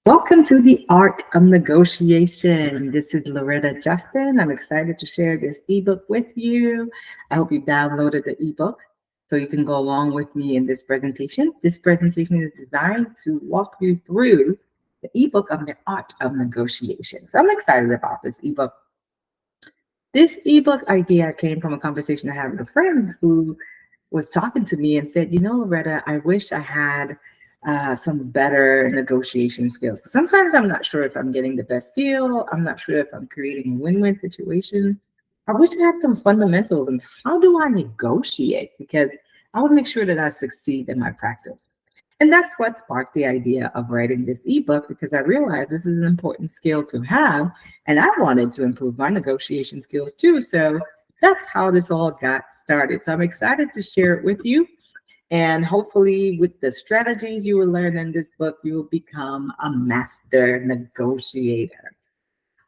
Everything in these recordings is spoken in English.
Welcome to the Art of Negotiation. This is Loretta Justin. I'm excited to share this ebook with you. I hope you downloaded the ebook so you can go along with me in this presentation. This presentation is designed to walk you through the ebook on the Art of Negotiation. So I'm excited about this ebook. This ebook idea came from a conversation I had with a friend who was talking to me and said, Loretta, I wish I had some better negotiation skills. Sometimes I'm not sure if I'm getting the best deal. I'm not sure if I'm creating a win-win situation. I wish I had some fundamentals and how do I negotiate? Because I want to make sure that I succeed in my practice. And that's what sparked the idea of writing this ebook because I realized this is an important skill to have. And I wanted to improve my negotiation skills too. So that's how this all got started. So I'm excited to share it with you. And hopefully, with the strategies you will learn in this book, you will become a master negotiator.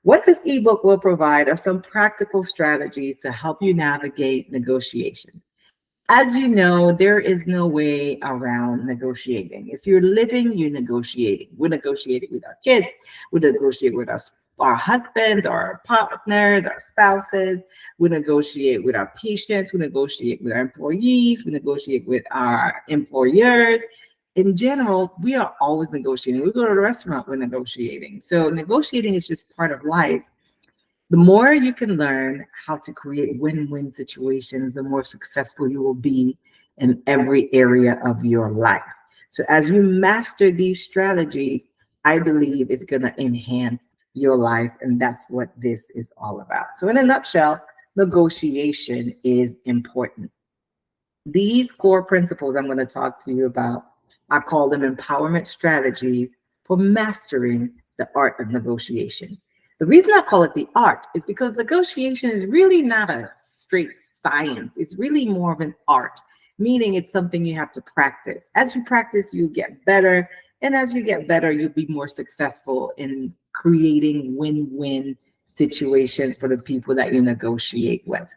What this ebook will provide are some practical strategies to help you navigate negotiation. As you know, there is no way around negotiating. If you're living, you're negotiating. We're negotiating with our kids, we negotiate with our husbands, our partners, our spouses. We negotiate with our patients. We negotiate with our employees. We negotiate with our employers. In general, we are always negotiating. We go to the restaurant, we're negotiating. So negotiating is just part of life. The more you can learn how to create win-win situations, the more successful you will be in every area of your life. So as you master these strategies, I believe it's going to enhance your life. And that's what this is all about. So in a nutshell, negotiation is important. These core principles I'm going to talk to you about, I call them empowerment strategies for mastering the art of negotiation. The reason I call it the art is because negotiation is really not a straight science. It's really more of an art, meaning it's something you have to practice. As you practice, you get better. And as you get better, you'll be more successful in creating win-win situations for the people that you negotiate with.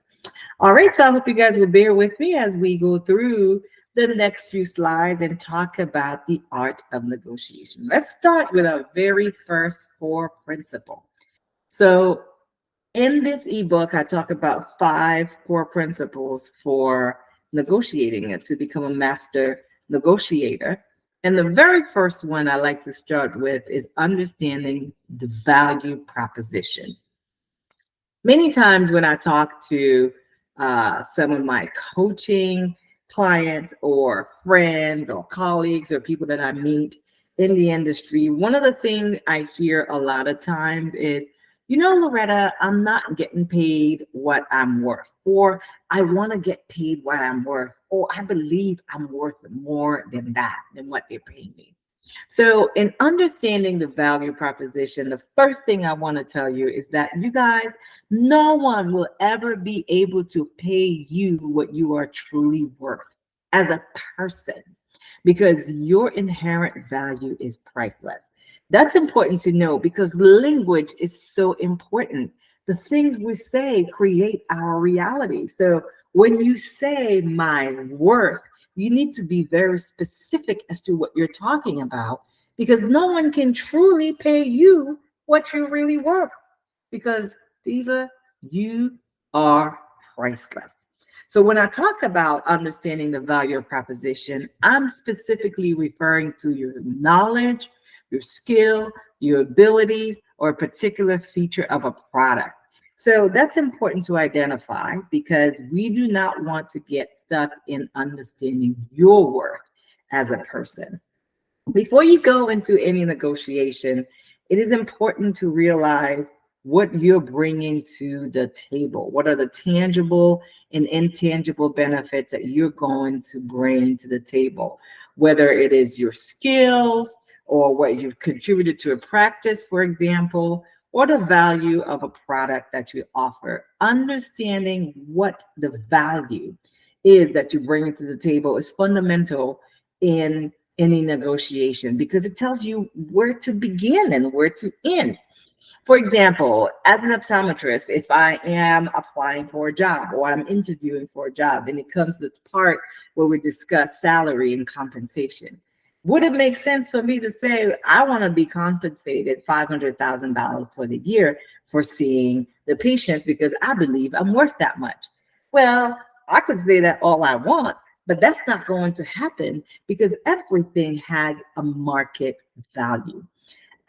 All right, so I hope you guys will bear with me as we go through the next few slides and talk about the art of negotiation. Let's start with our very first core principle. So in this ebook, I talk about 5 core principles for negotiating and to become a master negotiator. And the very first one I like to start with is understanding the value proposition. Many times when I talk to some of my coaching clients or friends or colleagues or people that I meet in the industry, one of the things I hear a lot of times is, Loretta, I'm not getting paid what I'm worth, or I want to get paid what I'm worth, or I believe I'm worth more than that, than what they're paying me. So in understanding the value proposition, the first thing I want to tell you is that you guys, no one will ever be able to pay you what you are truly worth as a person, because your inherent value is priceless. That's important to know because language is so important. The things we say create our reality. So when you say my worth, you need to be very specific as to what you're talking about because no one can truly pay you what you're really worth because, Diva, you are priceless. So when I talk about understanding the value proposition, I'm specifically referring to your knowledge, your skill, your abilities, or a particular feature of a product. So that's important to identify because we do not want to get stuck in understanding your worth as a person. Before you go into any negotiation, it is important to realize what you're bringing to the table. What are the tangible and intangible benefits that you're going to bring to the table? Whether it is your skills or what you've contributed to a practice, for example, or the value of a product that you offer. Understanding what the value is that you bring to the table is fundamental in any negotiation because it tells you where to begin and where to end. For example, as an optometrist, if I am applying for a job or I'm interviewing for a job and it comes to the part where we discuss salary and compensation, Would it make sense for me to say I want to be compensated $500,000 for the year for seeing the patients because I believe I'm worth that much? Well, I could say that all I want, but that's not going to happen because everything has a market value.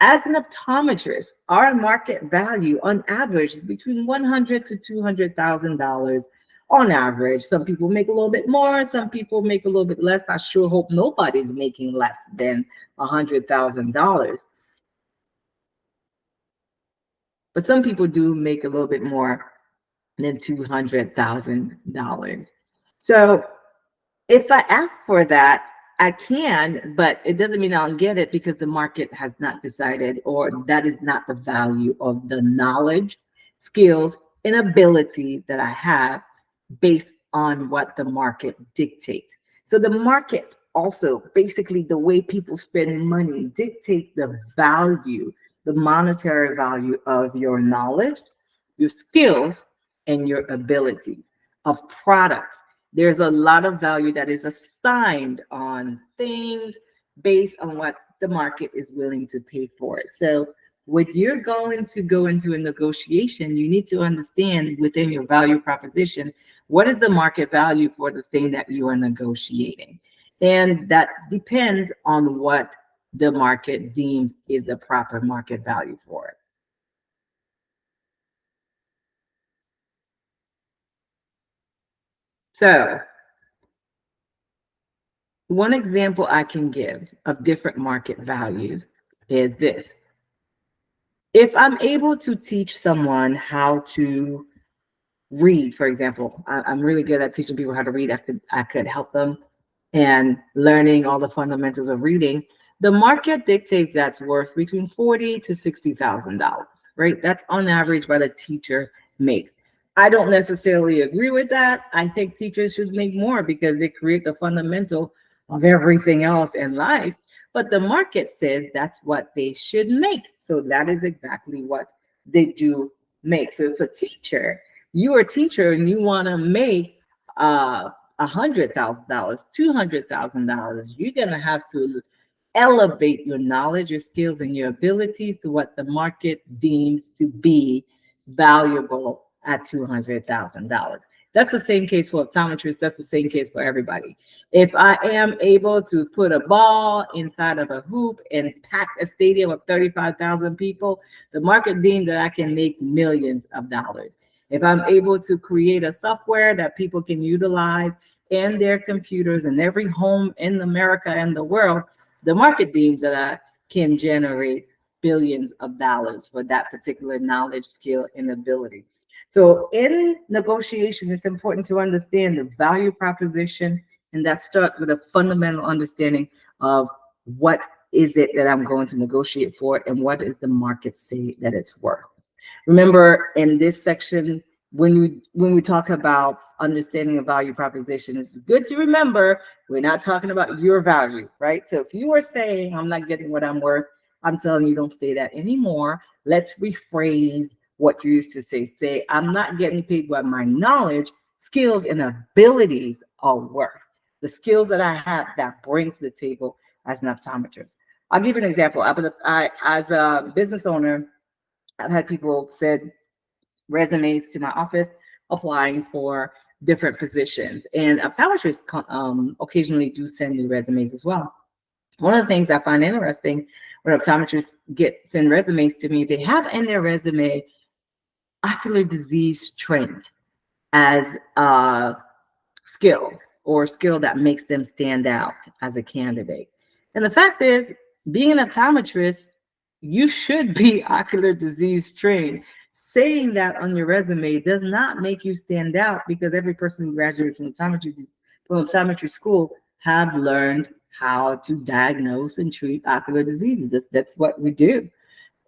As an optometrist, our market value on average is between $100,000 to $200,000 on average. Some people make a little bit more, some people make a little bit less. I sure hope nobody's making less than $100,000. But some people do make a little bit more than $200,000. So if I ask for that, I can, but it doesn't mean I'll get it because the market has not decided, or that is not the value of the knowledge, skills, and ability that I have based on what the market dictates. So the market also, basically the way people spend money dictate the value, the monetary value of your knowledge, your skills, and your abilities of products. There's a lot of value that is assigned on things based on what the market is willing to pay for it. So when you're going to go into a negotiation, you need to understand within your value proposition, what is the market value for the thing that you are negotiating? And that depends on what the market deems is the proper market value for it. So one example I can give of different market values is this. If I'm able to teach someone how to read, for example, I'm really good at teaching people how to read. I could help them and learning all the fundamentals of reading. The market dictates that's worth between $40,000 to $60,000, right? That's on average what a teacher makes. I don't necessarily agree with that. I think teachers should make more because they create the fundamental of everything else in life. But the market says that's what they should make. So that is exactly what they do make. So if a teacher, you're a teacher and you want to make $100,000, $200,000, you're gonna have to elevate your knowledge, your skills, and your abilities to what the market deems to be valuable at $200,000. That's the same case for optometrists. That's the same case for everybody. If I am able to put a ball inside of a hoop and pack a stadium of 35,000 people, the market deems that I can make millions of dollars. If I'm able to create a software that people can utilize in their computers in every home in America and the world, the market deems that I can generate billions of dollars for that particular knowledge, skill, and ability. So in negotiation, it's important to understand the value proposition, and that starts with a fundamental understanding of what is it that I'm going to negotiate for and what is the market say that it's worth. Remember, in this section, when we talk about understanding a value proposition, it's good to remember we're not talking about your value, right? So if you are saying I'm not getting what I'm worth, I'm telling you don't say that anymore. Let's rephrase what you used to say. Say, I'm not getting paid what my knowledge, skills, and abilities are worth. The skills that I have that bring to the table as an optometrist. I'll give you an example. As a business owner, I've had people send resumes to my office applying for different positions, and optometrists occasionally do send me resumes as well. One of the things I find interesting when optometrists send resumes to me, they have in their resume ocular disease trained as a skill or skill that makes them stand out as a candidate. And the fact is, being an optometrist, you should be ocular disease trained. Saying that on your resume does not make you stand out because every person who graduated from optometry school have learned how to diagnose and treat ocular diseases. That's what we do.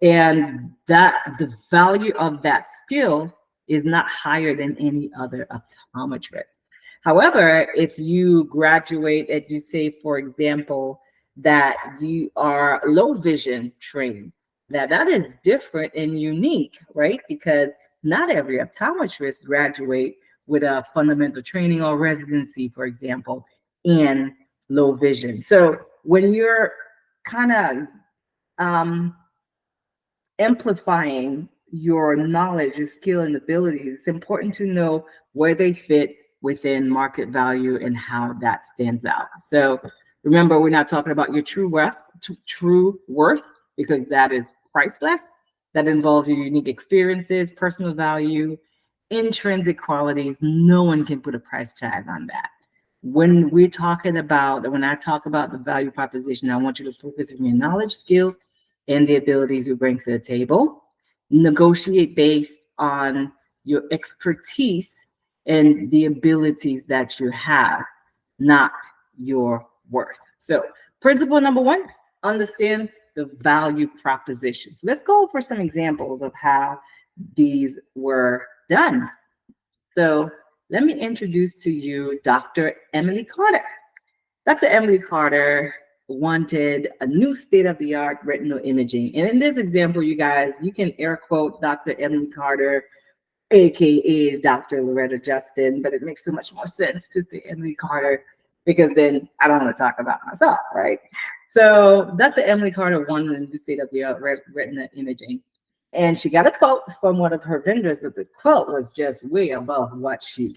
And that the value of that skill is not higher than any other optometrist. However, if you graduate and you say, for example, that you are low vision trained, that is different and unique, right? Because not every optometrist graduate with a fundamental training or residency, for example, in low vision. So when you're kind of um, amplifying your knowledge, your skill, and abilities, it's important to know where they fit within market value and how that stands out. So remember, we're not talking about your true worth, because that is priceless. That involves your unique experiences, personal value, intrinsic qualities. No one can put a price tag on that. When I talk about the value proposition, I want you to focus on your knowledge, skills, and the abilities you bring to the table. Negotiate based on your expertise and the abilities that you have, not your worth. So, principle number one, understand the value propositions. Let's go over some examples of how these were done. So, let me introduce to you Dr. Emily Carter. Dr. Emily Carter wanted a new state-of-the-art retinal imaging. And in this example, you guys, you can air quote Dr. Emily Carter, aka Dr. Loretta Justin, but it makes so much more sense to say Emily Carter because then I don't want to talk about myself, right? So Dr. Emily Carter wanted a new state-of-the-art retina imaging. And she got a quote from one of her vendors, but the quote was just way above what she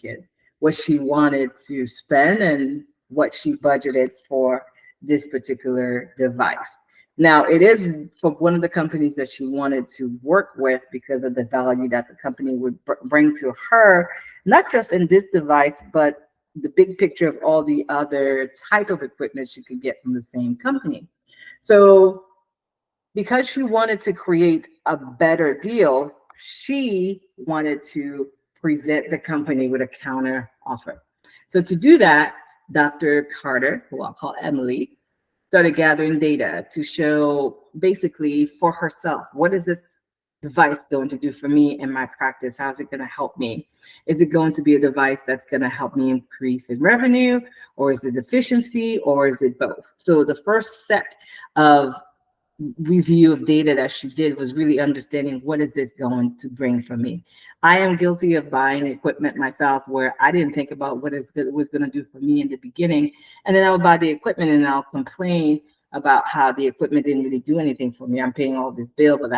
wanted to spend and what she budgeted for this particular device. Now, it is from one of the companies that she wanted to work with because of the value that the company would bring to her, not just in this device, but the big picture of all the other type of equipment she could get from the same company. So because she wanted to create a better deal, she wanted to present the company with a counter offer. So to do that, Dr. Carter, who I'll call Emily, started gathering data to show basically for herself, what is this device going to do for me in my practice? How's it going to help me? Is it going to be a device that's going to help me increase in revenue, or is it efficiency, or is it both? So the first set of review of data that she did was really understanding what is this going to bring for me. I am guilty of buying equipment myself where I didn't think about what it was going to do for me in the beginning, and then I would buy the equipment and I'll complain about how the equipment didn't really do anything for me. I'm paying all this bill, but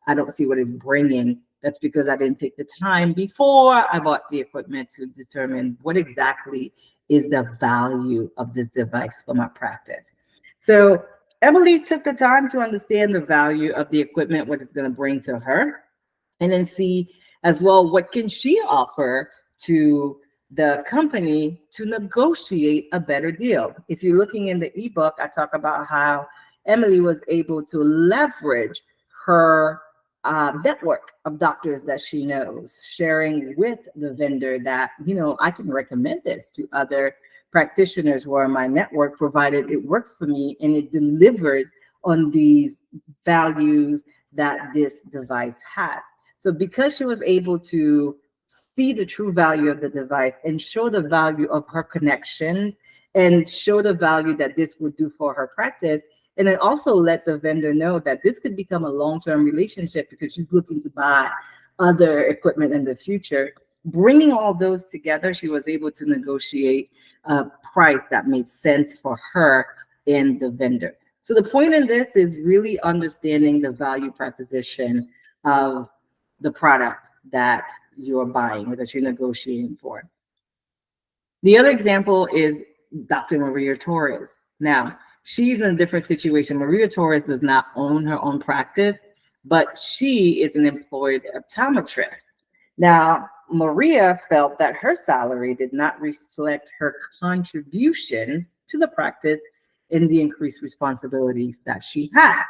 I don't see what it's bringing. That's because I didn't take the time before I bought the equipment to determine what exactly is the value of this device for my practice. So Emily took the time to understand the value of the equipment, what it's going to bring to her, and then see as well what can she offer to the company to negotiate a better deal. If you're looking in the ebook, I talk about how Emily was able to leverage her network of doctors that she knows, sharing with the vendor that, I can recommend this to other practitioners who are in my network, provided it works for me and it delivers on these values that this device has. So because she was able to see the true value of the device and show the value of her connections and show the value that this would do for her practice, and then also let the vendor know that this could become a long-term relationship because she's looking to buy other equipment in the future. Bringing all those together, she was able to negotiate a price that made sense for her and the vendor. So the point in this is really understanding the value proposition of the product that you're buying or that you're negotiating for. The other example is Dr. Maria Torres. Now, she's in a different situation. Maria Torres does not own her own practice, but she is an employed optometrist. Now, Maria felt that her salary did not reflect her contributions to the practice and the increased responsibilities that she had.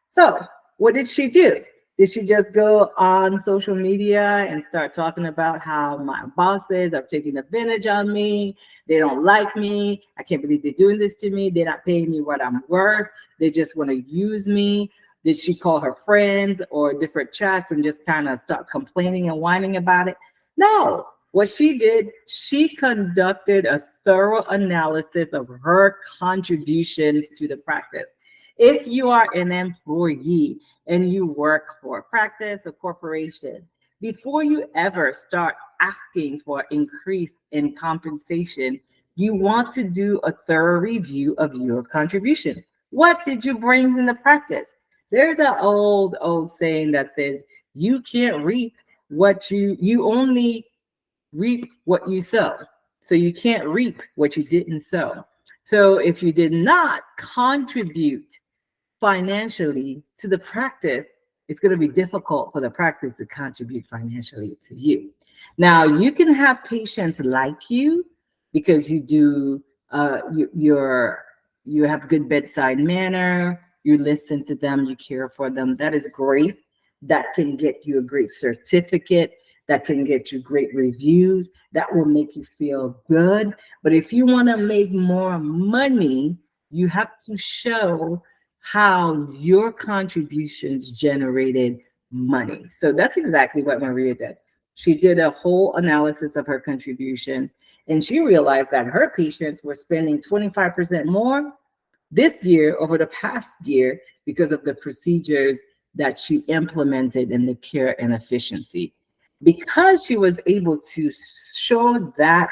So, what did she do? Did she just go on social media and start talking about how my bosses are taking advantage of me? They don't like me. I can't believe they're doing this to me. They're not paying me what I'm worth. They just want to use me. Did she call her friends or different chats and just kind of start complaining and whining about it? No. What she did, she conducted a thorough analysis of her contributions to the practice. If you are an employee and you work for a practice or corporation, before you ever start asking for increase in compensation, you want to do a thorough review of your contribution. What did you bring in the practice? There's an old saying that says you can't reap what you only reap what you sow. So you can't reap what you didn't sow. So if you did not contribute financially to the practice, it's going to be difficult for the practice to contribute financially to you. Now, you can have patients like you because you do you have good bedside manner, you listen to them, you care for them. That is great. That can get you a great certificate, that can get you great reviews, that will make you feel good. But if you want to make more money, you have to show how your contributions generated money. So that's exactly what Maria did. She did a whole analysis of her contribution, and she realized that her patients were spending 25% more this year over the past year because of the procedures that she implemented in the care and efficiency. Because she was able to show that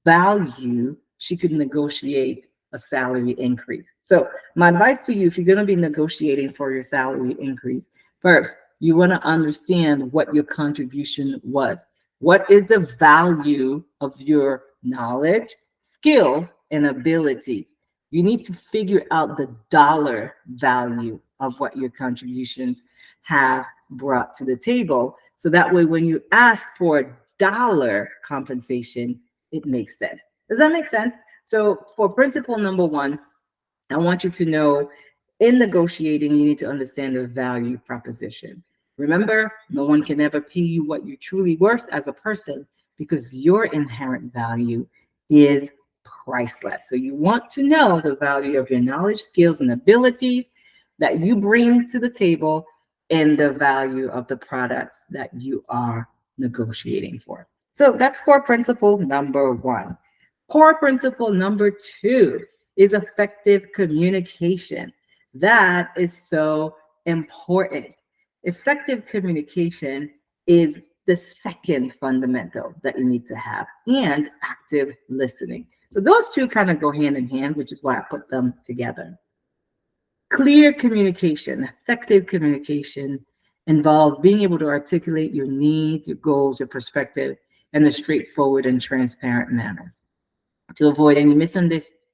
value, she could negotiate a salary increase. So, my advice to you, if you're going to be negotiating for your salary increase, first, you want to understand what your contribution was. What is the value of your knowledge, skills, and abilities? You need to figure out the dollar value of what your contributions have brought to the table. So that way, when you ask for dollar compensation, it makes sense. Does that make sense? So for principle number one, I want you to know in negotiating, you need to understand the value proposition. Remember, no one can ever pay you what you're truly worth as a person because your inherent value is priceless. So you want to know the value of your knowledge, skills, and abilities that you bring to the table and the value of the products that you are negotiating for. So that's core principle number one. Core principle number two is effective communication. That is so important. Effective communication is the second fundamental that you need to have, and active listening. So those two kind of go hand in hand, which is why I put them together. Clear communication, effective communication involves being able to articulate your needs, your goals, your perspective in a straightforward and transparent manner to avoid any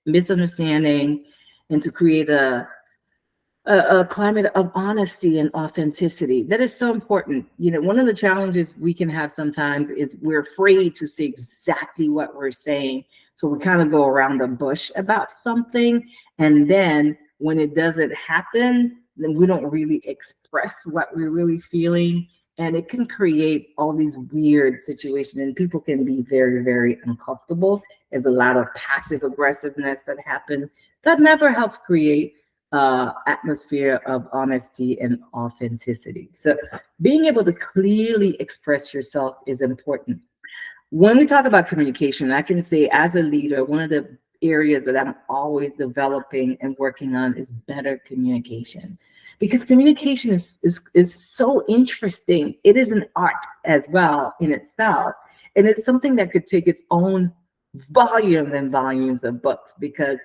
misunderstanding and to create a climate of honesty and authenticity. That is so important. You know, one of the challenges we can have sometimes is we're afraid to say exactly what we're saying. So we kind of go around the bush about something. And then when it doesn't happen, then we don't really express what we're really feeling. And it can create all these weird situations, and people can be very, very uncomfortable. There's a lot of passive aggressiveness that happens that never helps create atmosphere of honesty and authenticity. So being able to clearly express yourself is important. When we talk about communication, I can say as a leader, one of the areas that I'm always developing and working on is better communication. Because communication is so interesting. It is an art as well in itself. And it's something that could take its own volumes and volumes of books because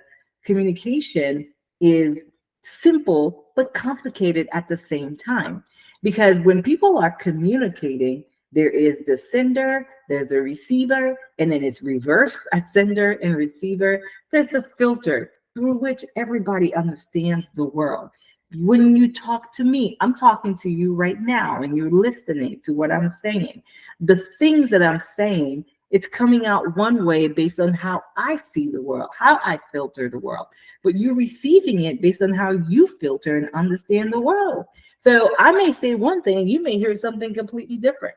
communication is simple but complicated at the same time. Because when people are communicating, there is the sender, there's a receiver, and then it's reverse at sender and receiver. There's the filter through which everybody understands the world. When you talk to me, I'm talking to you right now, and you're listening to what I'm saying. The things that I'm saying, it's coming out one way based on how I see the world, how I filter the world. But you're receiving it based on how you filter and understand the world. So I may say one thing, you may hear something completely different.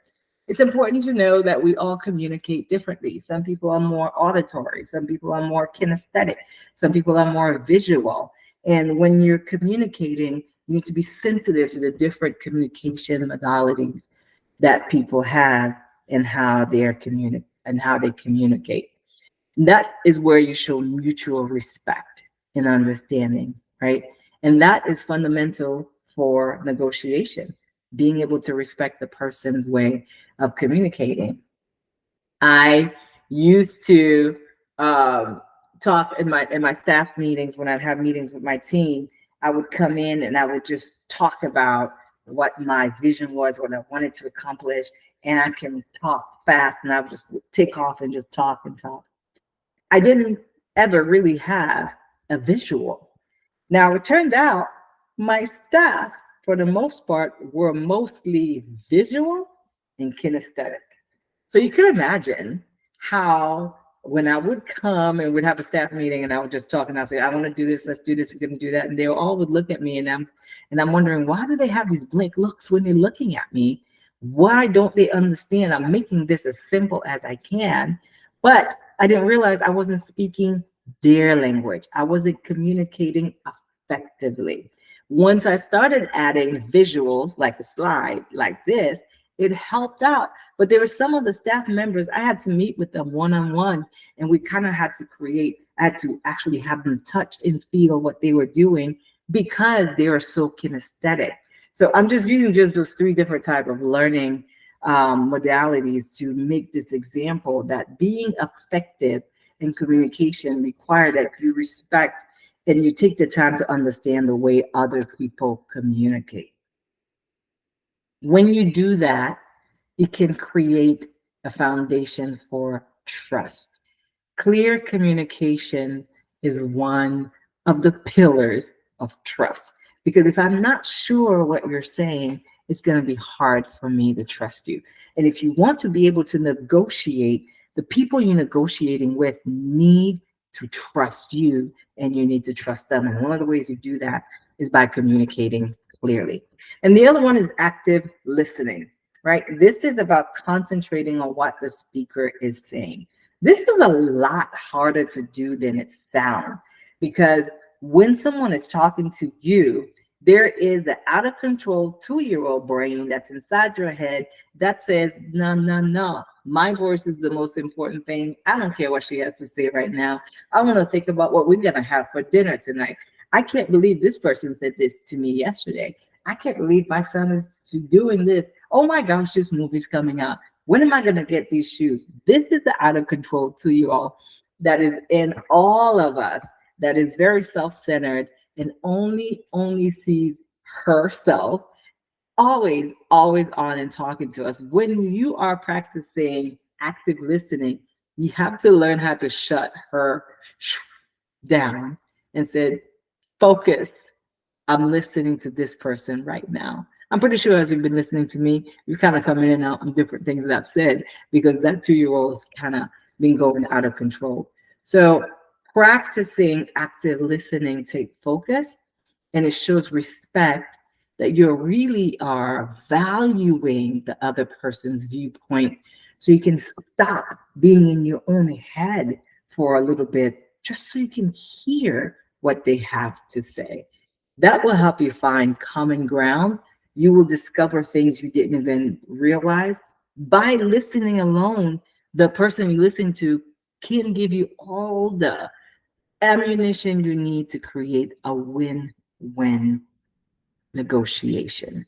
It's important to know that we all communicate differently. Some people are more auditory, some people are more kinesthetic, some people are more visual. And when you're communicating, you need to be sensitive to the different communication modalities that people have and how they communicate. That is where you show mutual respect and understanding, right? And that is fundamental for negotiation, being able to respect the person's way of communicating. I used to talk in my staff meetings. When I'd have meetings with my team, I would come in and I would just talk about what my vision was, what I wanted to accomplish, and I can talk fast, and I would just take off and just talk and talk. I didn't ever really have a visual. Now, it turned out my staff, for the most part, were mostly visual and kinesthetic. So you could imagine how when I would come and would have a staff meeting and I would just talk and I'd say, I want to do this, let's do this, we're going to do that. And they all would look at me and I'm wondering, why do they have these blank looks when they're looking at me? Why don't they understand? I'm making this as simple as I can, but I didn't realize I wasn't speaking their language. I wasn't communicating effectively. Once I started adding visuals like a slide like this, it helped out. But there were some of the staff members, I had to meet with them one-on-one, and we kind of had to I had to actually have them touch and feel what they were doing because they are so kinesthetic. So I'm just using just those three different type of learning modalities to make this example that being effective in communication require that you respect and you take the time to understand the way other people communicate. When you do that, it can create a foundation for trust. Clear communication is one of the pillars of trust. Because if I'm not sure what you're saying, it's going to be hard for me to trust you. And if you want to be able to negotiate, the people you're negotiating with need to trust you and you need to trust them. And one of the ways you do that is by communicating clearly. And the other one is active listening, right? This is about concentrating on what the speaker is saying. This is a lot harder to do than it sounds, because when someone is talking to you, there is the out of control 2-year-old brain that's inside your head that says, no, no, no, my voice is the most important thing. I don't care what she has to say right now. I want to think about what we're going to have for dinner tonight. I can't believe this person said this to me yesterday. I can't believe my son is doing this. Oh my gosh, this movie's coming out. When am I going to get these shoes? This is the out of control 2-year-old that is in all of us, that is very self-centered and only sees herself, always on and talking to us. When you are practicing active listening, you have to learn how to shut her down and say, focus. I'm listening to this person right now. I'm pretty sure as you've been listening to me, you kind of come in and out on different things that I've said, because that 2-year-old has kind of been going out of control. So practicing active listening takes focus, and it shows respect that you really are valuing the other person's viewpoint. So you can stop being in your own head for a little bit, just so you can hear what they have to say. That will help you find common ground. You will discover things you didn't even realize. By listening alone, the person you listen to can give you all the ammunition you need to create a win-win negotiation.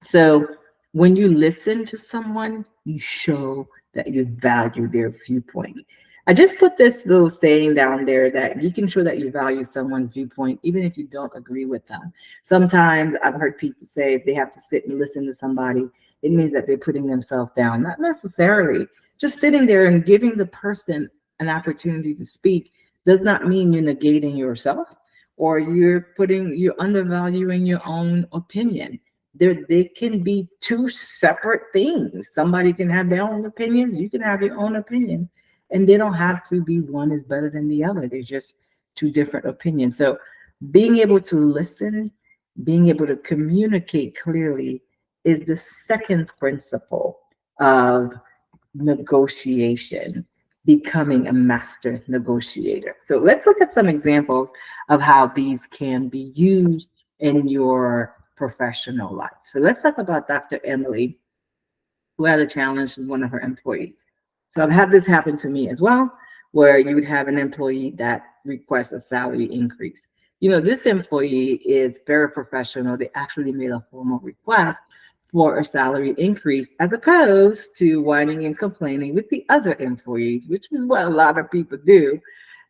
So when you listen to someone, you show that you value their viewpoint. I just put this little saying down there that you can show that you value someone's viewpoint even if you don't agree with them. Sometimes I've heard people say if they have to sit and listen to somebody, it means that they're putting themselves down. Not necessarily. Just sitting there and giving the person an opportunity to speak does not mean you're negating yourself or you're undervaluing your own opinion. They can be two separate things. Somebody can have their own opinions. You can have your own opinion. And they don't have to be one is better than the other. They're just two different opinions. So being able to listen, being able to communicate clearly is the second principle of negotiation, becoming a master negotiator. So let's look at some examples of how these can be used in your professional life. So let's talk about Dr. Emily, who had a challenge with one of her employees. So I've had this happen to me as well, where you would have an employee that requests a salary increase. You know, this employee is very professional. They actually made a formal request for a salary increase, as opposed to whining and complaining with the other employees, which is what a lot of people do.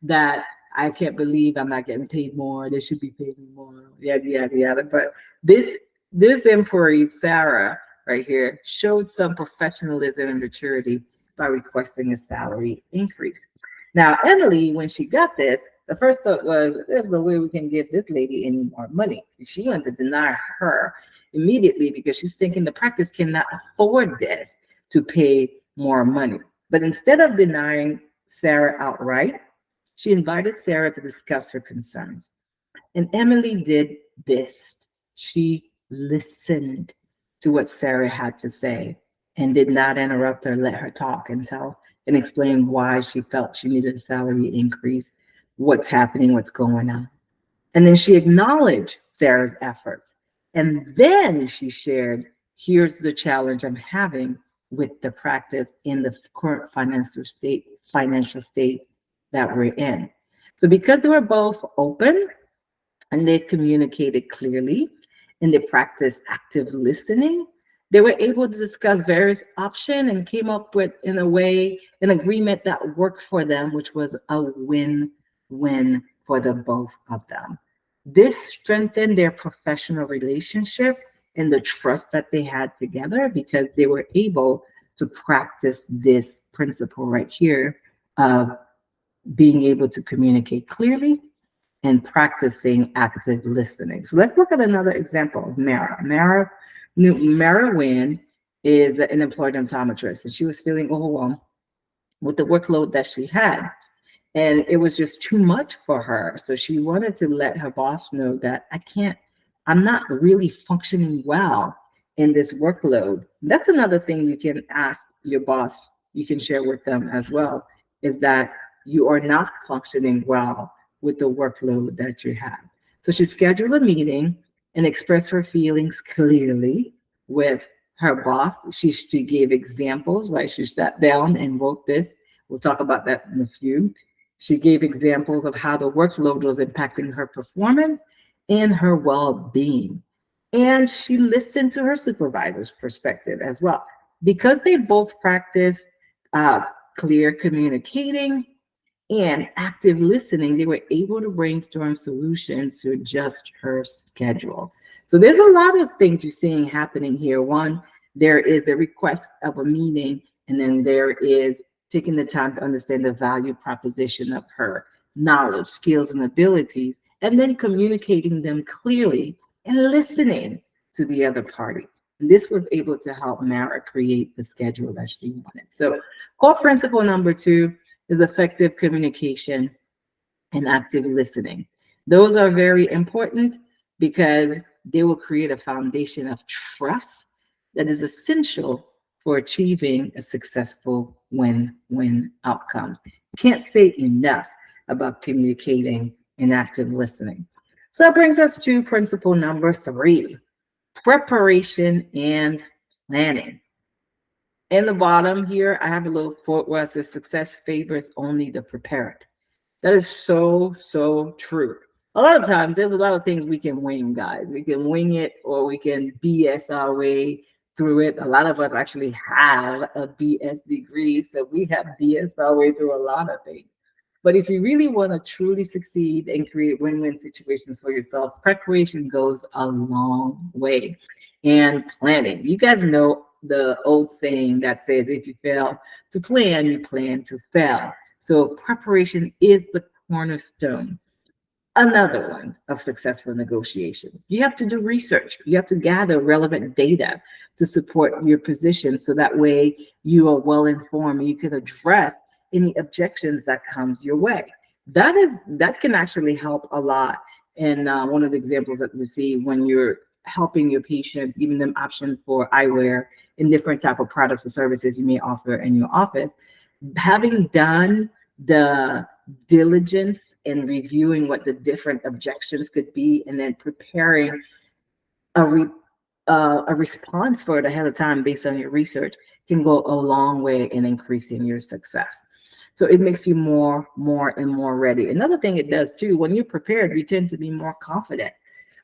that I can't believe I'm not getting paid more. They should be paying me more. Yada yada yada. But this inquiry, Sarah, right here, showed some professionalism and maturity by requesting a salary increase. Now, Emily, when she got this, the first thought was, there's no way we can give this lady any more money. She wanted to deny her immediately because she's thinking the practice cannot afford this to pay more money. But instead of denying Sarah outright, she invited Sarah to discuss her concerns. And Emily did this. She listened to what Sarah had to say and did not interrupt her, let her talk and tell and explain why she felt she needed a salary increase, what's happening, what's going on. And then she acknowledged Sarah's efforts. And then she shared, here's the challenge I'm having with the practice in the current financial state that we're in. So because they were both open and they communicated clearly and they practiced active listening, they were able to discuss various options and came up with, in a way, an agreement that worked for them, which was a win-win for the both of them. This strengthened their professional relationship and the trust that they had together because they were able to practice this principle right here of being able to communicate clearly and practicing active listening. So let's look at another example of Mara. Mara Wynn is an employed optometrist, and she was feeling overwhelmed with the workload that she had. And it was just too much for her. So she wanted to let her boss know that I'm not really functioning well in this workload. That's another thing you can ask your boss, you can share with them as well, is that you are not functioning well with the workload that you have. So she scheduled a meeting and expressed her feelings clearly with her boss. She gave examples, right? She sat down and wrote this. We'll talk about that in a few. She gave examples of how the workload was impacting her performance and her well-being. And she listened to her supervisor's perspective as well. Because they both practiced uh, clear communicating and active listening, they were able to brainstorm solutions to adjust her schedule. So there's a lot of things you're seeing happening here. One, there is a request of a meeting, and then there is taking the time to understand the value proposition of her knowledge, skills, and abilities, and then communicating them clearly and listening to the other party. And this was able to help Mara create the schedule that she wanted. So core principle number 2 is effective communication and active listening. Those are very important because they will create a foundation of trust that is essential for achieving a successful win-win outcome. Can't say enough about communicating and active listening. So that brings us to principle number 3, preparation and planning. In the bottom here, I have a little quote where it says, success favors only the prepared. That is so, so true. A lot of times, there's a lot of things we can wing, guys. We can wing it or we can BS our way through it. A lot of us actually have a BS degree, so we have BS our way through a lot of things. But if you really want to truly succeed and create win-win situations for yourself, preparation goes a long way. And planning. You guys know the old saying that says, if you fail to plan, you plan to fail. So preparation is the cornerstone. Another one of successful negotiation. You have to do research. You have to gather relevant data to support your position so that way you are well informed and you can address any objections that comes your way. That can actually help a lot. And one of the examples that we see when you're helping your patients, giving them options for eyewear and different type of products or services you may offer in your office, having done the diligence in reviewing what the different objections could be and then preparing a response for it ahead of time based on your research can go a long way in increasing your success. So it makes you more and more ready. Another thing it does too, when you're prepared, you tend to be more confident.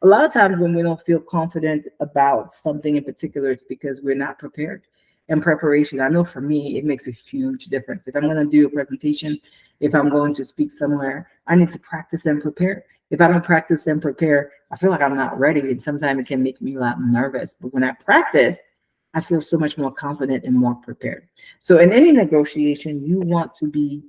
A lot of times when we don't feel confident about something in particular, it's because we're not prepared. And preparation, I know for me, it makes a huge difference. If I'm going to do a presentation, If I'm going to speak somewhere, I need to practice and prepare. If I don't practice and prepare, I feel like I'm not ready. And sometimes it can make me a lot nervous. But when I practice, I feel so much more confident and more prepared. So in any negotiation, you want to be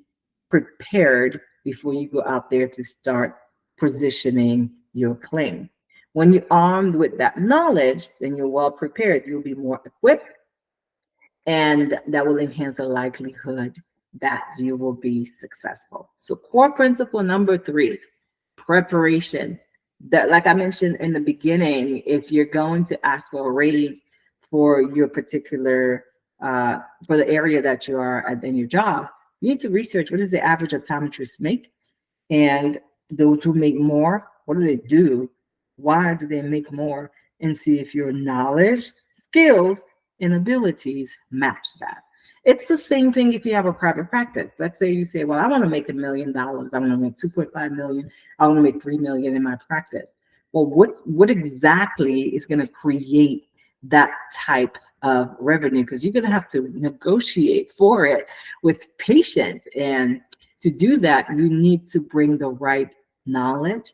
prepared before you go out there to start positioning your claim. When you're armed with that knowledge, then you're well prepared. You'll be more equipped, and that will enhance the likelihood that you will be successful. So, core principle number three, preparation. That, like I mentioned in the beginning, if you're going to ask for a raise for your particular for the area that you are at in your job, you need to research what does the average optometrist make, and those who make more, what do they do? Why do they make more? And see if your knowledge, skills, and abilities match that. It's the same thing if you have a private practice. Let's say you say, well, I want to make $1 million. I want to make 2.5 million. I want to make 3 million in my practice. Well, what exactly is going to create that type of revenue? Because you're going to have to negotiate for it with patients. And to do that, you need to bring the right knowledge,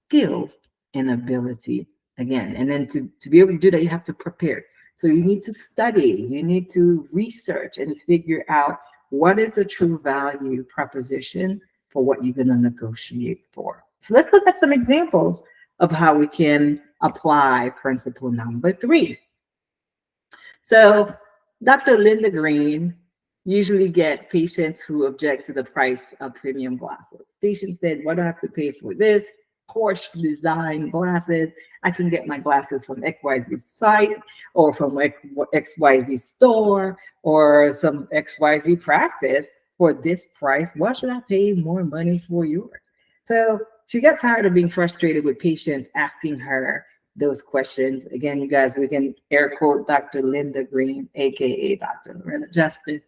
skills, and ability again. And then to be able to do that, you have to prepare. So you need to study, you need to research and figure out what is the true value proposition for what you're going to negotiate for. So let's look at some examples of how we can apply principle number three. So Dr. Linda Green usually get patients who object to the price of premium glasses. Patients said, what do I have to pay for this? Porsche design glasses. I can get my glasses from XYZ site or from XYZ store or some XYZ practice for this price. Why should I pay more money for yours? So she got tired of being frustrated with patients asking her those questions. Again, you guys, we can air quote Dr. Linda Green, aka Dr. Loretta Justice.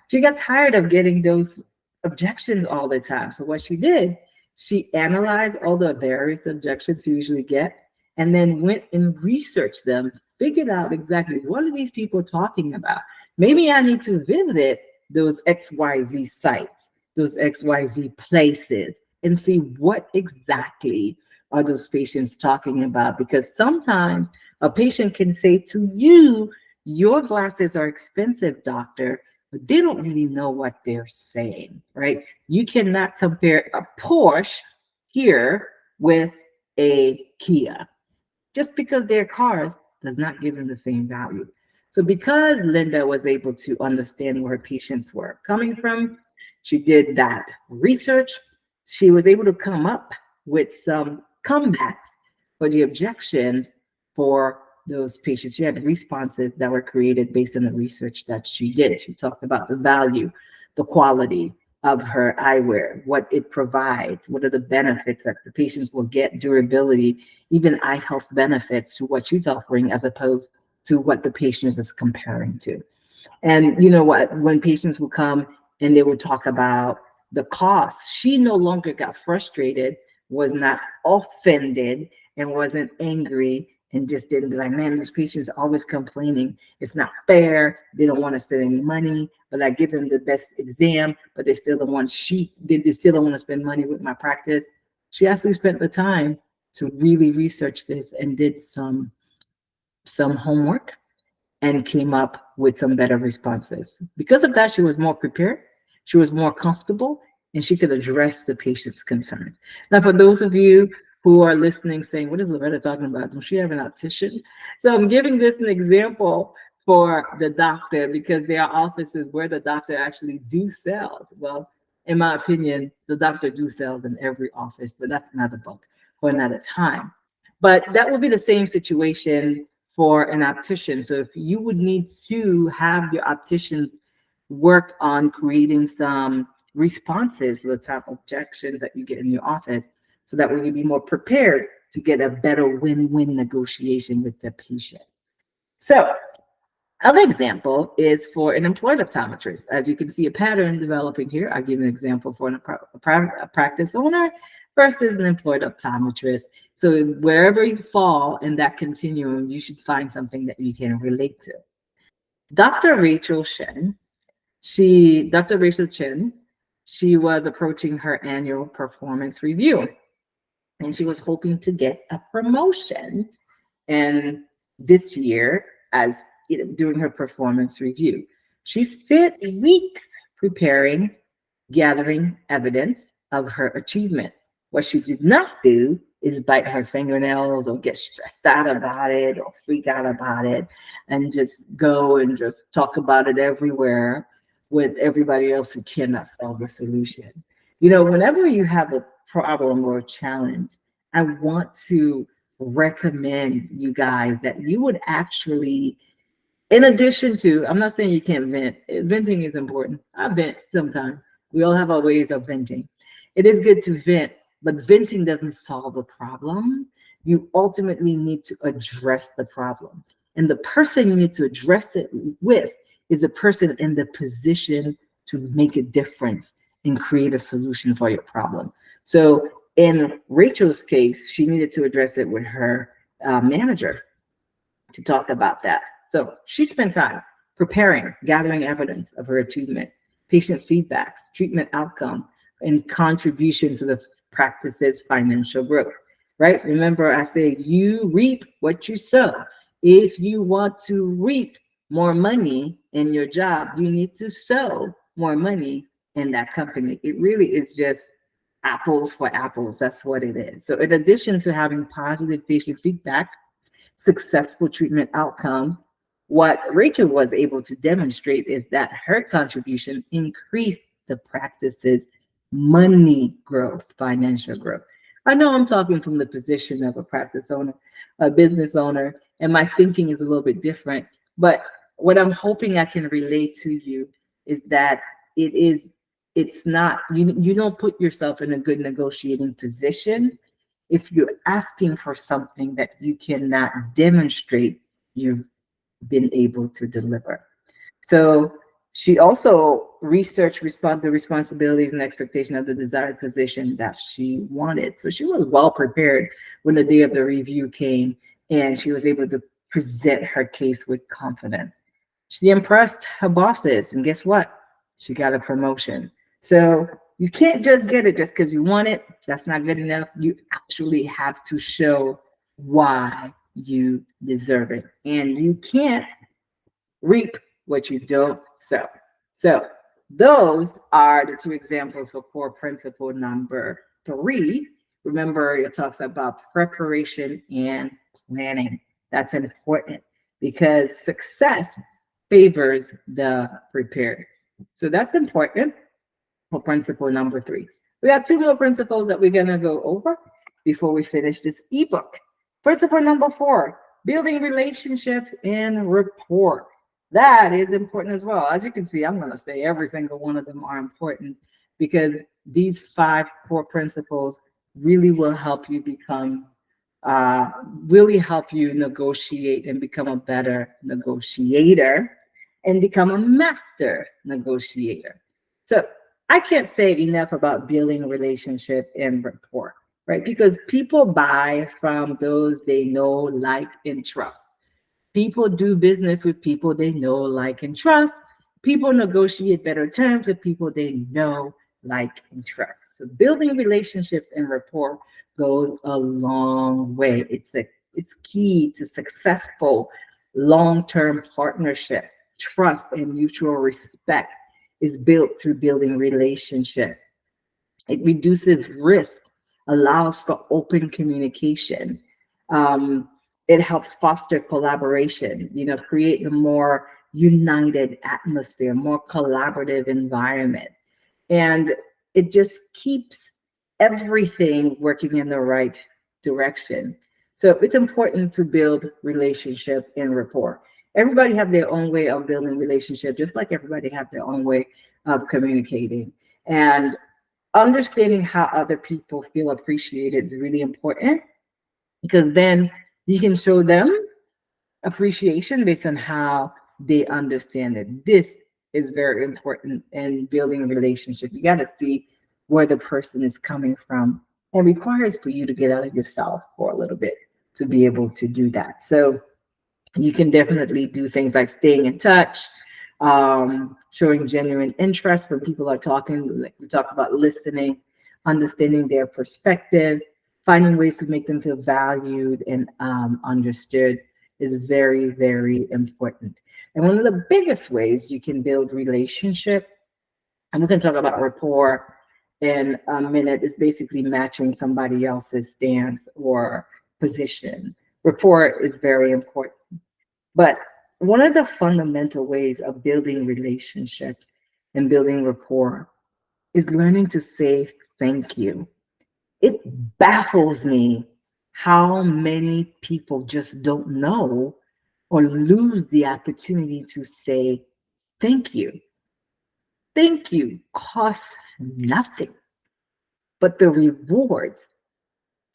She got tired of getting those objections all the time. So what she did, she analyzed all the various objections you usually get, and then went and researched them, figured out exactly what are these people talking about. Maybe I need to visit those XYZ sites, those XYZ places, and see what exactly are those patients talking about? Because sometimes a patient can say to you, your glasses are expensive, doctor, but they don't really know what they're saying, right? You cannot compare a Porsche here with a Kia. Just because they're cars does not give them the same value. So because Linda was able to understand where her patients were coming from, she did that research. She was able to come up with some comebacks for the objections for those patients. She had responses that were created based on the research that she did. She talked about the value, the quality of her eyewear, what it provides, what are the benefits that the patients will get, durability, even eye health benefits to what she's offering as opposed to what the patient is comparing to. And you know what? When patients will come and they will talk about the cost, she no longer got frustrated, was not offended, and wasn't angry, and just didn't be like, man, this patient's always complaining. It's not fair. They don't want to spend any money, but I give them the best exam, but they still don't want they still don't want to spend money with my practice. She actually spent the time to really research this and did some homework and came up with some better responses. Because of that, she was more prepared, she was more comfortable, and she could address the patient's concerns. Now, for those of you who are listening saying, what is Loretta talking about? Does she have an optician? So I'm giving this an example for the doctor because there are offices where the doctor actually do sales. Well, in my opinion, the doctor do sales in every office, but that's another book for another time. But that would be the same situation for an optician. So if you would need to have your opticians work on creating some responses to the type of objections that you get in your office, so that way you'll be more prepared to get a better win-win negotiation with the patient. So other example is for an employed optometrist. As you can see a pattern developing here, I'll give an example for a practice owner versus an employed optometrist. So wherever you fall in that continuum, you should find something that you can relate to. Dr. Rachel Chen, Dr. Rachel Chen She was approaching her annual performance review and she was hoping to get a promotion. And this year, as during her performance review, she spent weeks preparing, gathering evidence of her achievement. What she did not do is bite her fingernails or get stressed out about it or freak out about it and just go and just talk about it everywhere with everybody else who cannot solve the solution. Whenever you have a problem or a challenge, I want to recommend you guys that you would actually, in addition to, I'm not saying you can't vent. Venting is important. I vent sometimes. We all have our ways of venting. It is good to vent, but venting doesn't solve the problem. You ultimately need to address the problem. And the person you need to address it with is a person in the position to make a difference and create a solution for your problem. So in Rachel's case, she needed to address it with her manager to talk about that. So she spent time preparing, gathering evidence of her achievement, patient feedbacks, treatment outcome, and contribution to the practice's financial growth, right? Remember, I say you reap what you sow. If you want to reap more money in your job, you need to sow more money in that company. It really is just apples for apples. That's what it is. So in addition to having positive patient feedback, successful treatment outcomes, what Rachel was able to demonstrate is that her contribution increased the practice's money growth, financial growth. I know I'm talking from the position of a practice owner, a business owner, and my thinking is a little bit different. But what I'm hoping I can relate to you is that it's not, you don't put yourself in a good negotiating position if you're asking for something that you cannot demonstrate you've been able to deliver. So she also researched the responsibilities and expectation of the desired position that she wanted. So she was well prepared when the day of the review came and she was able to present her case with confidence. She impressed her bosses, and guess what? She got a promotion. So you can't just get it just because you want it. That's not good enough. You actually have to show why you deserve it. And you can't reap what you don't sow. So those are the two examples for core principle number 3. Remember, it talks about preparation and planning. That's important because success favors the prepared. So that's important for principle number 3. We got 2 more principles that we're going to go over before we finish this ebook. Principle number 4, building relationships and rapport. That is important as well. As you can see, I'm going to say every single one of them are important because these 5 core principles really will help you negotiate and become a better negotiator and become a master negotiator. So I can't say enough about building a relationship and rapport, right? Because people buy from those they know, like, and trust. People do business with people they know, like, and trust. People negotiate better terms with people they know, like, and trust. So building relationships and rapport goes a long way. It's key to successful long-term partnership. Trust and mutual respect is built through building relationship. It reduces risk, allows for open communication. Um, it helps foster collaboration, create a more united atmosphere, more collaborative environment. And it just keeps everything working in the right direction. So it's important to build relationship and rapport. Everybody have their own way of building relationship, just like everybody have their own way of communicating. And understanding how other people feel appreciated is really important because then you can show them appreciation based on how they understand it. This is very important in building a relationship. You got to see where the person is coming from. It requires for you to get out of yourself for a little bit to be able to do that. So you can definitely do things like staying in touch, showing genuine interest when people are talking. Like we talked about listening, understanding their perspective, finding ways to make them feel valued and understood is very, very important. And one of the biggest ways you can build relationship, and we can talk about rapport in a minute, is basically matching somebody else's stance or position. Rapport is very important. But one of the fundamental ways of building relationships and building rapport is learning to say thank you. It baffles me how many people just don't know or lose the opportunity to say thank you. Thank you costs nothing, but the rewards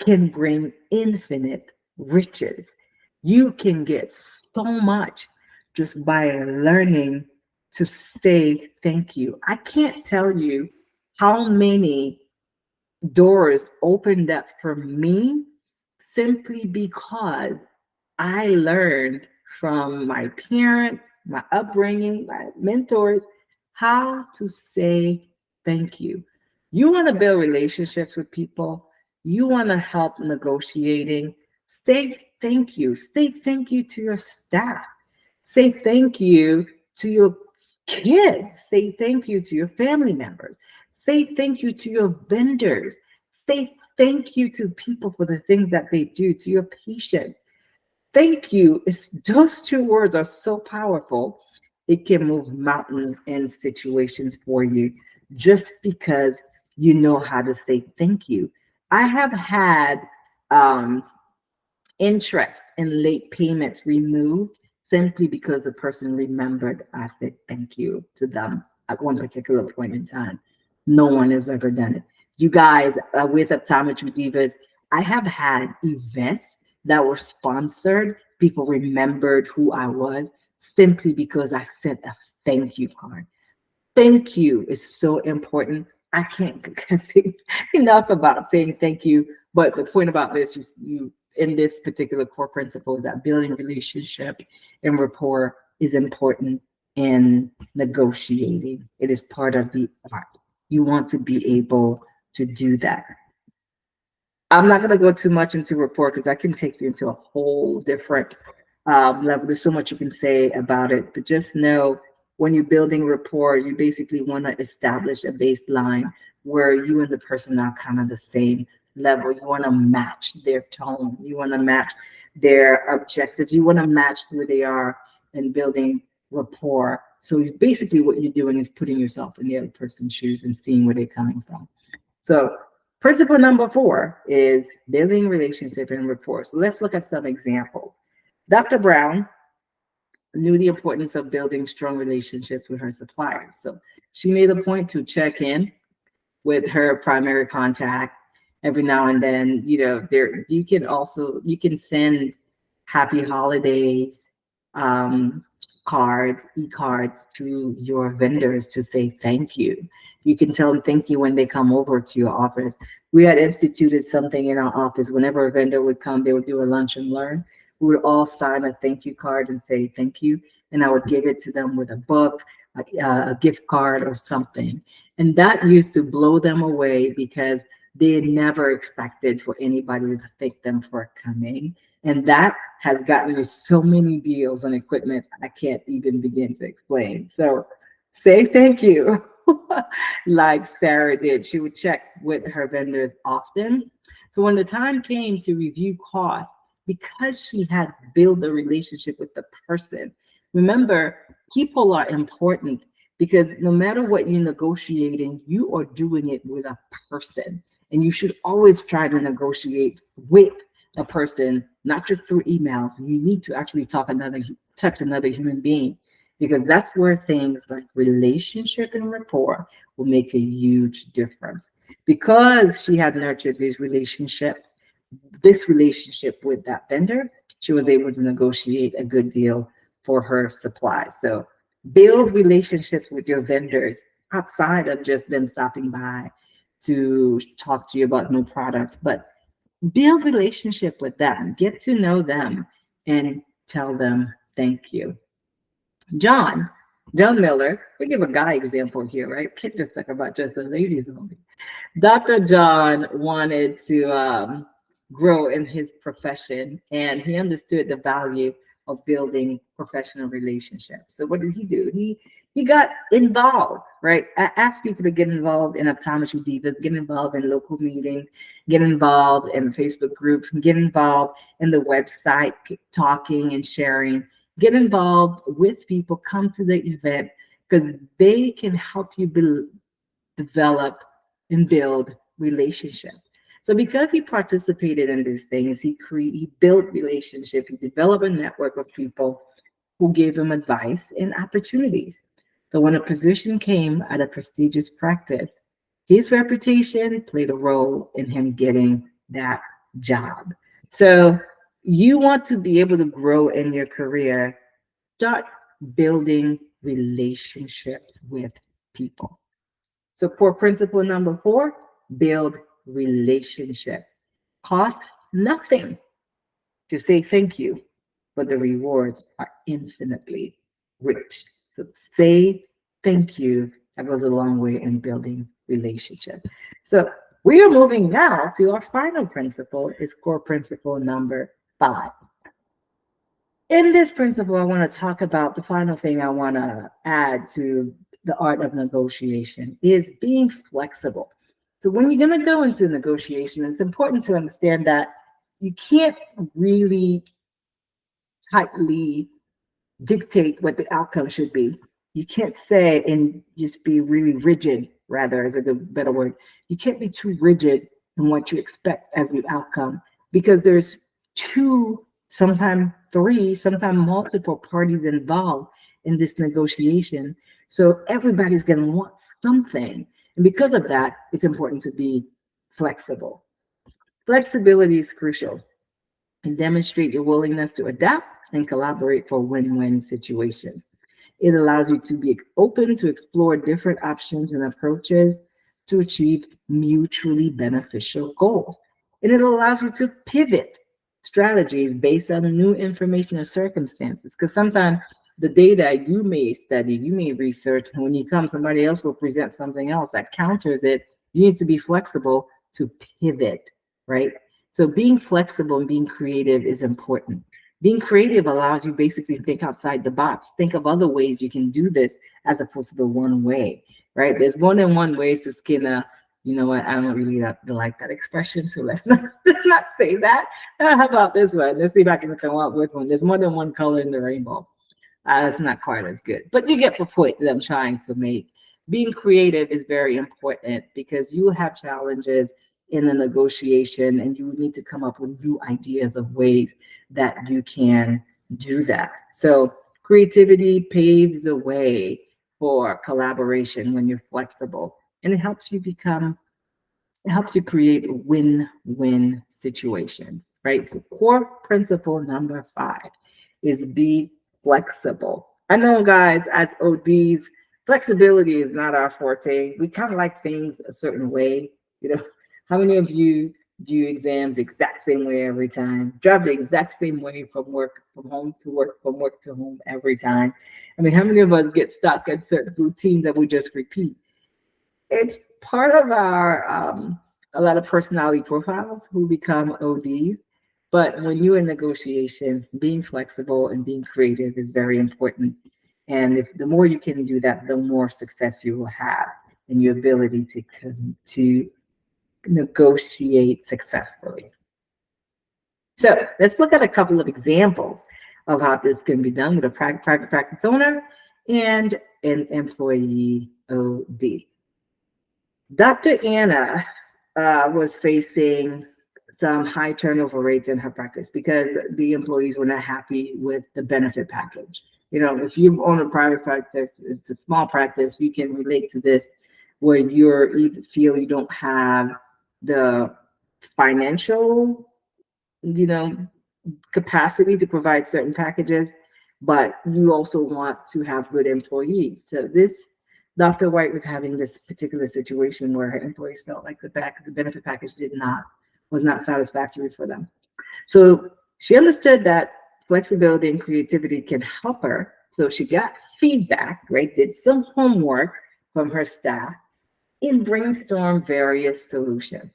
can bring infinite riches. You can get so much just by learning to say thank you. I can't tell you how many doors opened up for me simply because I learned from my parents, my upbringing, my mentors, how to say thank you. You want to build relationships with people, you want to help negotiating, say thank you. Say thank you to your staff. Say thank you to your kids. Say thank you to your family members. Say thank you to your vendors. Say thank you to people for the things that they do, to your patients. Thank you. It's, those two words are so powerful. It can move mountains and situations for you just because you know how to say thank you. I have had um, interest and late payments removed simply because the person remembered I said thank you to them at one particular point in time. No one has ever done it. You guys, with Optometry Divas, I have had events that were sponsored. People remembered who I was simply because I sent a thank you card. Thank you is so important. I can't say enough about saying thank you. But the point about this is you in this particular core principle is that building relationship and rapport is important in negotiating. It is part of the art. You want to be able to do that. I'm not going to go too much into rapport because I can take you into a whole different level. There's so much you can say about it, but just know when you're building rapport, you basically want to establish a baseline where you and the person are kind of the same level. You want to match their tone, you want to match their objectives, you want to match who they are and building rapport. So basically, what you're doing is putting yourself in the other person's shoes and seeing where they're coming from. So principle number 4 is building relationship and rapport. So let's look at some examples. Dr. Brown knew the importance of building strong relationships with her suppliers. So she made a point to check in with her primary contact every now and then. You know, there you can send happy holidays um, cards, e-cards to your vendors to say thank you. You can tell them thank you when they come over to your office. We had instituted something in our office. Whenever a vendor would come, they would do a lunch and learn. We would all sign a thank you card and say thank you, and I would give it to them with a book, a gift card, or something. And that used to blow them away because they had never expected for anybody to thank them for coming. And that has gotten me so many deals on equipment I can't even begin to explain. So say thank you. Like Sarah did. She would check with her vendors often. So when the time came to review costs, because she had built a relationship with the person, remember, people are important because no matter what you're negotiating, you are doing it with a person. And you should always try to negotiate with a person, not just through emails. You need to actually touch another human being, because that's where things like relationship and rapport will make a huge difference. Because she had nurtured this relationship with that vendor, she was able to negotiate a good deal for her supply. So build relationships with your vendors outside of just them stopping by to talk to you about new products, but build relationship with them, get to know them, and tell them thank you. John, John Miller, we give a guy example here, right? Can't just talk about just the ladies only. Dr. John wanted to grow in his profession, and he understood the value of building professional relationships. So what did he do? He got involved, right? I asked people to get involved in optometry divas, get involved in local meetings, get involved in Facebook groups, get involved in the website, talking and sharing, get involved with people, come to the event because they can help you build develop and build relationships. So because he participated in these things, he built relationship, he developed a network of people who gave him advice and opportunities. So when a position came at a prestigious practice, his reputation played a role in him getting that job. So you want to be able to grow in your career, start building relationships with people. So core principle number 4, build relationship. Cost nothing to say thank you, but the rewards are infinitely rich. So say thank you. That goes a long way in building relationship. So we are moving now to our final principle is core principle number 5. In this principle, I want to talk about the final thing I want to add to the art of negotiation is being flexible. So when you're going to go into negotiation, it's important to understand that you can't really tightly dictate what the outcome should be. You can't say and just be really rigid, rather, is a good, better word. You can't be too rigid in what you expect as the outcome because there's two, sometimes three, sometimes multiple parties involved in this negotiation. So everybody's going to want something. And because of that, it's important to be flexible. Flexibility is crucial and demonstrate your willingness to adapt and collaborate for win-win situations. It allows you to be open to explore different options and approaches to achieve mutually beneficial goals. And it allows you to pivot strategies based on new information or circumstances. Because sometimes the data you may study, you may research, and when you come, somebody else will present something else that counters it. You need to be flexible to pivot, right? So being flexible and being creative is important. Being creative allows you basically to think outside the box, think of other ways you can do this as opposed to the one way, right? There's more than one ways to skin a, you know what, I don't really like that expression, so let's not say that. How about this one? Let's see if I can come up with one. There's more than one color in the rainbow. It's not quite as good, but you get the point that I'm trying to make. Being creative is very important because you have challenges in a negotiation and you need to come up with new ideas of ways that you can do that. So creativity paves the way for collaboration when you're flexible and it helps you create a win-win situation, right? So core principle number 5 is be flexible. I know, guys, as ODs, flexibility is not our forte. We kind of like things a certain way. You know, how many of you do exams the exact same way every time? Drive the exact same way from work, from home to work, from work to home every time? I mean, how many of us get stuck at certain routines that we just repeat? It's part of our a lot of personality profiles who become ODs. But when you're in negotiation, being flexible and being creative is very important. And if the more you can do that, the more success you will have in your ability to negotiate successfully. So let's look at a couple of examples of how this can be done with a private practice owner and an employee OD. Dr. Anna was facing some high turnover rates in her practice because the employees were not happy with the benefit package. You know, if you own a private practice, it's a small practice, you can relate to this where you feel you don't have the financial, you know, capacity to provide certain packages, but you also want to have good employees. So this Dr. White was having this particular situation where her employees felt like the benefit package was not satisfactory for them. So she understood that flexibility and creativity can help her So she got feedback, right? Did some homework from her staff and brainstormed various solutions.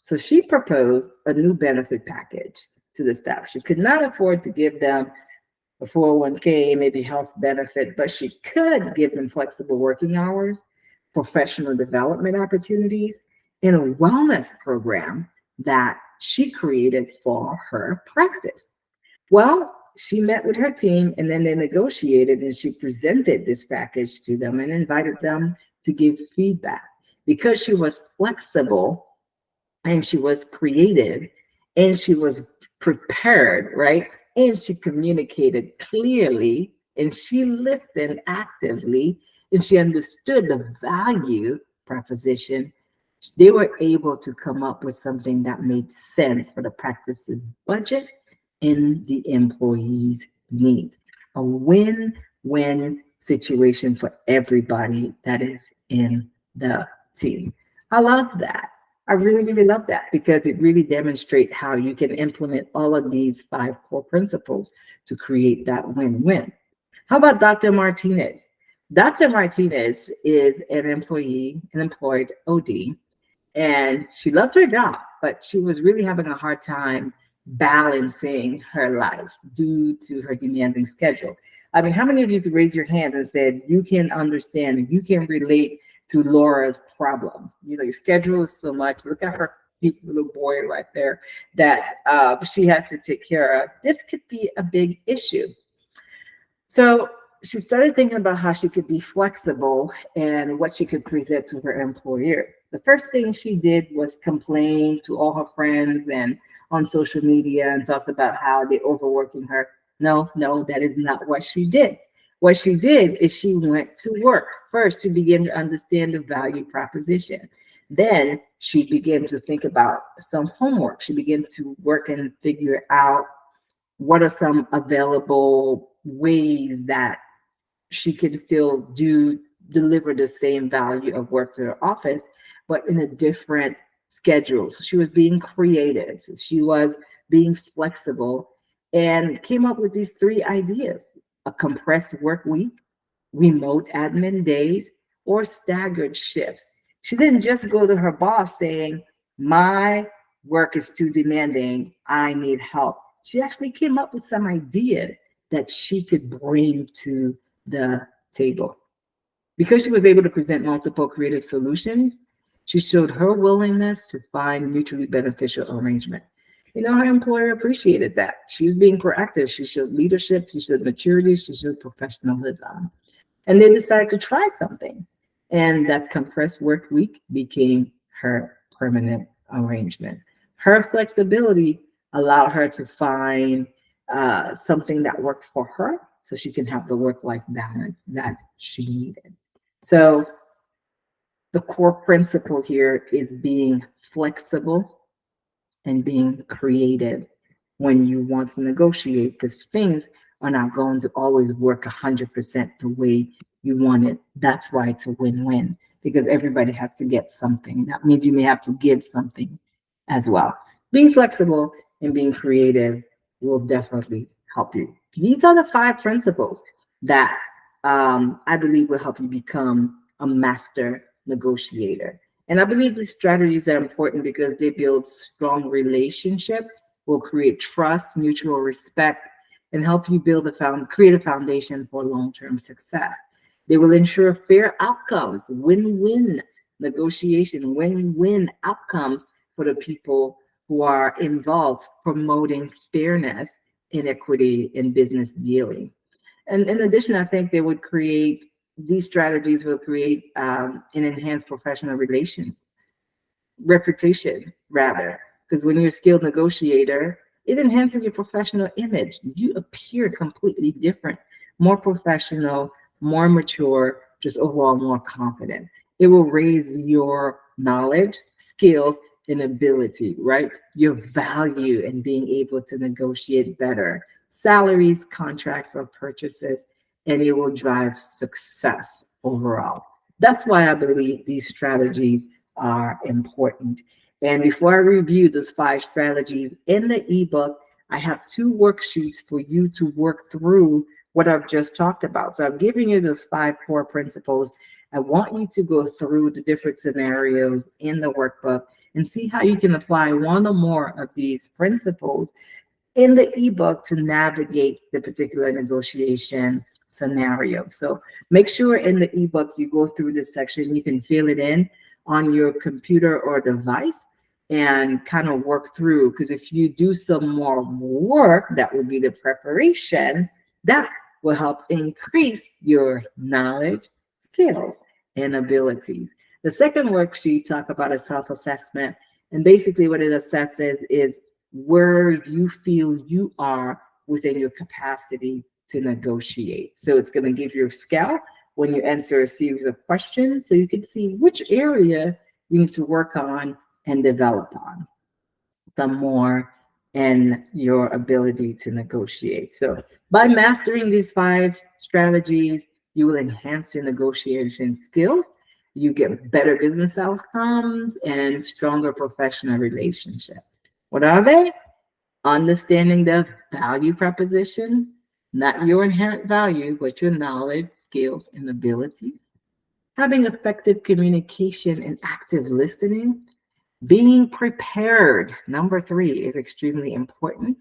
So she proposed a new benefit package to the staff. She could not afford to give them a 401k, maybe health benefit, but she could give them flexible working hours, professional development opportunities, and a wellness program that she created for her practice. Well, she met with her team and then they negotiated and she presented this package to them and invited them to give feedback. Because she was flexible and she was creative and she was prepared, right? And she communicated clearly and she listened actively and she understood the value proposition. They were able to come up with something that made sense for the practice's budget and the employees' needs. A win-win situation for everybody that is in the team. I love that. I really, really love that because it really demonstrates how you can implement all of these five core principles to create that win-win. How about Dr. Martinez? Dr. Martinez is an employee, an employed OD, and she loved her job, but she was really having a hard time balancing her life due to her demanding schedule. I mean, how many of you could raise your hand and said you can understand and you can relate to Laura's problem? You know, your schedule is so much. Look at her cute little boy right there that she has to take care of. This could be a big issue. So she started thinking about how she could be flexible and what she could present to her employer. The first thing she did was complain to all her friends and on social media and talked about how they're overworking her. No, no, that is not what she did. What she did is she went to work first to begin to understand the value proposition. Then she began to think about some homework. She began to work and figure out what are some available ways that she can still deliver the same value of work to her office, but in a different schedule. So she was being creative. So she was being flexible and came up with these three ideas: a compressed work week, remote admin days, or staggered shifts. She didn't just go to her boss saying, my work is too demanding, I need help. She actually came up with some ideas that she could bring to the table. Because she was able to present multiple creative solutions, she showed her willingness to find mutually beneficial arrangement. You know, her employer appreciated that. She's being proactive. She showed leadership, she showed maturity, she showed professionalism. And they decided to try something. And that compressed work week became her permanent arrangement. Her flexibility allowed her to find something that worked for her so she can have the work-life balance that she needed. So the core principle here is being flexible and being creative when you want to negotiate, because things are not going to always work 100% the way you want it. That's why it's a win-win, because everybody has to get something. That means you may have to give something as well. Being flexible and being creative will definitely help you. These are the five principles that I believe will help you become a master negotiator. And I believe these strategies are important because they build strong relationship, will create trust, mutual respect, and help you create a foundation for long-term success. They will ensure fair outcomes, win-win negotiation, win-win outcomes for the people who are involved, promoting fairness and equity in business dealings. And in addition, I think these strategies will create an enhanced professional reputation rather, because when you're a skilled negotiator, it enhances your professional image. You appear completely different, more professional, more mature, just overall more confident. It will raise your knowledge, skills, and ability, right? Your value in being able to negotiate better salaries, contracts, or purchases, and it will drive success overall. That's why I believe these strategies are important. And before I review those five strategies in the ebook, I have two worksheets for you to work through what I've just talked about. So I'm giving you those 5 core principles. I want you to go through the different scenarios in the workbook and see how you can apply one or more of these principles in the ebook to navigate the particular negotiation scenario. So make sure in the ebook you go through this section, you can fill it in on your computer or device and kind of work through. Because if you do some more work, that will be the preparation, that will help increase your knowledge, skills, and abilities. The second worksheet talk about a self-assessment. And basically what it assesses is where you feel you are within your capacity to negotiate. So it's going to give you a scale when you answer a series of questions so you can see which area you need to work on and develop on some more in your ability to negotiate. So by mastering these 5 strategies, you will enhance your negotiation skills. You get better business outcomes and stronger professional relationships. What are they? Understanding the value proposition, not your inherent value, but your knowledge, skills, and abilities. Having effective communication and active listening. Being prepared, number 3, is extremely important.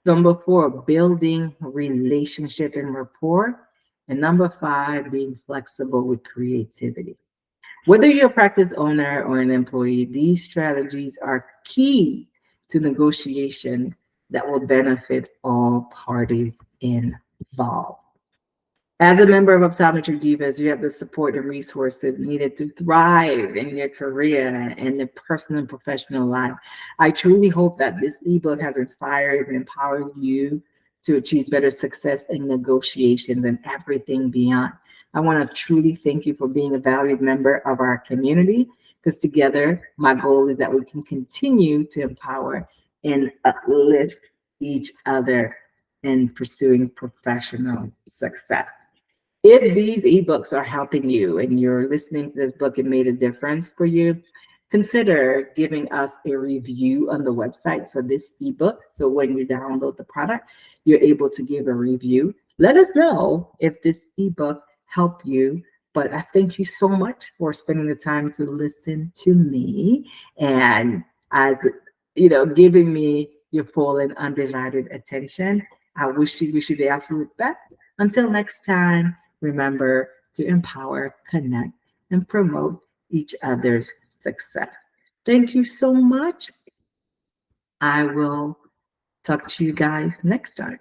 Number 4, building relationship and rapport. And number 5, being flexible with creativity. Whether you're a practice owner or an employee, these strategies are key to negotiation that will benefit all parties involved. As a member of Optometry Divas, you have the support and resources needed to thrive in your career and your personal and professional life. I truly hope that this ebook has inspired and empowered you to achieve better success in negotiations and everything beyond. I want to truly thank you for being a valued member of our community, because together, my goal is that we can continue to empower and uplift each other in pursuing professional success. If these ebooks are helping you and you're listening to this book and made a difference for you, consider giving us a review on the website for this ebook. So when you download the product, you're able to give a review. Let us know if this ebook helped you. But I thank you so much for spending the time to listen to me and as giving me your full and undivided attention. I wish you the absolute best. Until next time, remember to empower, connect, and promote each other's success. Thank you so much. I will talk to you guys next time.